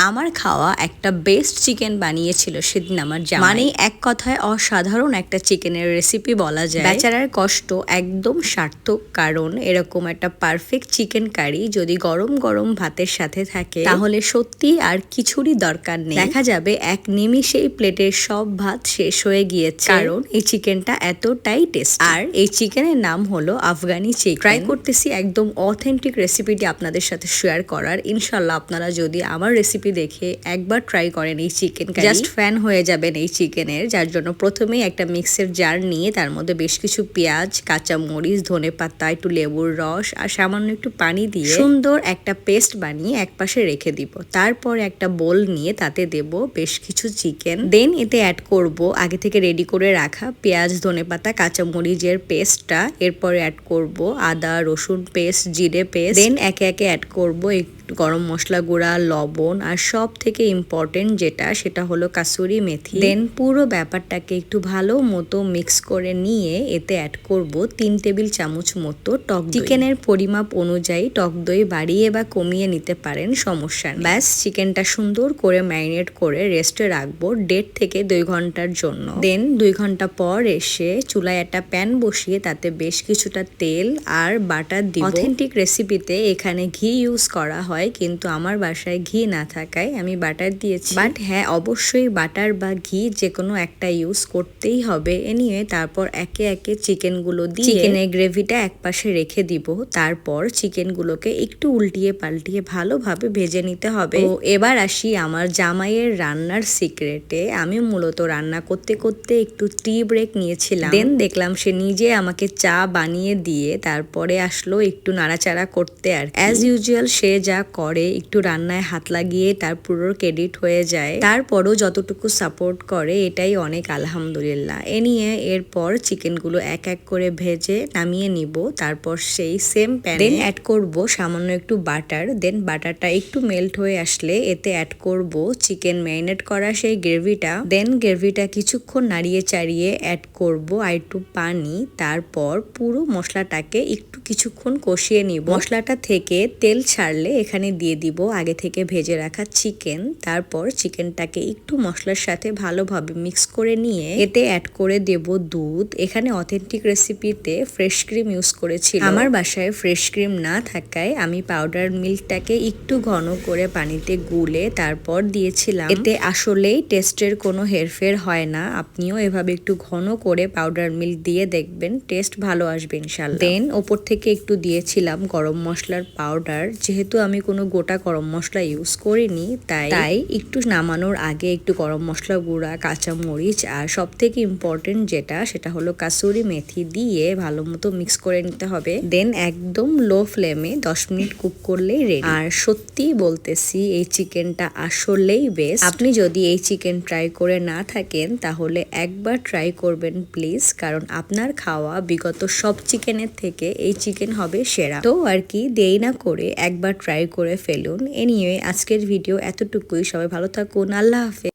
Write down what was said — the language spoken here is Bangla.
আমার খাওয়া একটা বেস্ট চিকেন বানিয়েছিল সেদিন আমার জামাই। মানে এক কথায় অসাধারণ একটা চিকেনের রেসিপি বলা যায়। বেচারার কষ্ট একদম সার্থক, কারণ এরকম একটা পারফেক্ট চিকেন কারি যদি গরম গরম ভাতের সাথে থাকে তাহলে সত্যি আর কিছুরই দরকার নেই। দেখা যাবে এক নিমিষেই প্লেটের সব ভাত শেষ হয়ে গিয়েছে, কারণ এই চিকেনটা এতটাই টেস্ট। আর এই চিকেনের নাম হলো আফগানি চিকেন। ট্রাই করতেছি একদম অথেন্টিক রেসিপিটি আপনাদের সাথে শেয়ার করার। ইনশাল্লাহ আপনারা যদি আমার রেসিপি দেখে একবার ট্রাই করেন এই চিকেন কারি, জাস্ট ফ্যান হয়ে যাবেন এই চিকেনের। যার জন্য প্রথমেই একটা মিক্সের জার নিয়ে তার মধ্যে বেশ কিছু পেঁয়াজ, কাঁচা মরিচ, ধনেপাতা, একটু লেবুর রস আর সামান্য একটু পানি দিয়ে সুন্দর একটা পেস্ট বানিয়ে একপাশে রেখে দিব। তারপর একটা বোল নিয়ে তাতে দেব বেশ কিছু চিকেন। দেন এতে অ্যাড করব আগে থেকে রেডি করে রাখা পেঁয়াজ, ধনেপাতা, কাঁচা মরিচের পেস্টটা। এরপরে অ্যাড করব আদা রসুন পেস্ট, জিরে পেস্ট। দেন একে একে অ্যাড করব একটু গরম মশলা গুঁড়া, লবণ, আর সব থেকে ইম্পর্টেন্ট যেটা সেটা হলো কাসুরি মেথি। দেন পুরো ব্যাপারটাকে একটু ভালো মতো মিক্স করে নিয়ে এতে অ্যাড করব 3 টেবিল চামচ মতো টক দই। চিকেনের পরিমাপ অনুযায়ী টক দই বাড়িয়ে বা কমিয়ে নিতে পারেন, সমস্যা নেই। ব্যাস চিকেনটা সুন্দর করে ম্যারিনেট করে রেস্টে রাখবো 1.5 থেকে 2 ঘন্টার জন্য। দেন 2 ঘন্টা পর এসে চুলায় একটা প্যান বসিয়ে তাতে বেশ কিছুটা তেল আর বাটার দিব। অথেন্টিক রেসিপিতে এখানে ঘি ইউজ করা হয়, কিন্তু আমার বাসায় ঘি না থাকায় আমি বাটার দিয়েছি। বাট হ্যাঁ, অবশ্যই বাটার বা ঘি যে কোনো একটা ইউজ করতেই হবে। এনিওয়ে তারপর একে একে চিকেন গুলো দিয়ে চিকেনের গ্রেভিটা একপাশে রেখে দিব। তারপর চিকেন গুলোকে একটু উল্টিয়ে পাল্টিয়ে ভালোভাবে ভেজে নিতে হবে। তো এবার আসি আমার জামাইয়ের রান্নার সিক্রেটে। আমি মূলত রান্না করতে করতে একটু টি ব্রেক নিয়েছিলাম। দেন দেখলাম সে নিজে আমাকে চা বানিয়ে দিয়ে তারপরে আসলো একটু নাড়াচাড়া করতে। আর অ্যাজ ইউজুয়াল সে যা করে, একটু রান্নায় হাত লাগিয়ে তার পুরো ক্রেডিট হয়ে যায়। তারপরও যতটুকু সাপোর্ট করে এটাই অনেক, আলহামদুলিল্লাহ। এ নিয়ে এরপর চিকেনগুলো এক এক করে ভেজে নামিয়ে নিব। তারপর সেই সেম প্যানে দেন অ্যাড করব সামান্য একটু বাটার। দেন বাটারটা একটু মেল্ট হয়ে আসলে এতে অ্যাড করব চিকেন ম্যারিনেট করা সেই গ্রেভিটা। দেন গ্রেভিটা কিছুক্ষণ নাড়িয়ে চাড়িয়ে অ্যাড করব আর একটু পানি। তারপর পুরো মশলাটাকে একটু কিছুক্ষণ কষিয়ে নিব। মশলাটা থেকে তেল ছাড়লে এখানে দিয়ে দিব আগে থেকে ভেজে রাখা চিকেন। তারপর চিকেনটাকে একটু মশলার সাথে ভালোভাবে মিক্স করে নিয়ে এতে অ্যাড করে দেব দুধ। এখানে অথেন্টিক রেসিপিতে ফ্রেশ ক্রিম ইউজ করেছিল। আমার বাসায় ফ্রেশ ক্রিম না থাকায় আমি পাউডার মিল্কটাকে একটু ঘন করে পানিতে গুলে তারপর দিয়েছিলাম। এতে আসলেই টেস্টের কোনো হেরফের হয় না। আপনিও এভাবে একটু ঘন করে পাউডার মিল্ক দিয়ে দেখবেন, টেস্ট ভালো আসবে ইনশাল্লাহ। দেন ওপর থেকে একটু দিয়েছিলাম গরম মশলার পাউডার। যেহেতু আমি কোনো গোটা গরম মশলা ইউজ করিনি, তাই একটু নামানোর আগে একটু গরম মশলা গুঁড়া, কাঁচা মরিচ আর সব থেকে ইম্পর্টেন্ট যেটা সেটা হলো কাসুরি মেথি দিয়ে ভালো মতো মিক্স করে নিতে হবে। দেন একদম লো ফ্লেমে 10 মিনিট কুক করলেই রেডি। আর সত্যি বলতেছি এই চিকেনটা আসলেই বেস্ট। আপনি যদি এই চিকেন ট্রাই করে না থাকেন তাহলে একবার ট্রাই করবেন প্লিজ, কারণ আপনার খাওয়া বিগত সব চিকেনের থেকে এই চিকেন হবে সেরা। তো আর কি, দেরি না করে একবার ট্রাই করে ফেলুন। এনিওয়ে আজকের ভিডিও এতটুকুই। সবাই ভালো থাকুন, আল্লাহ হাফেজ।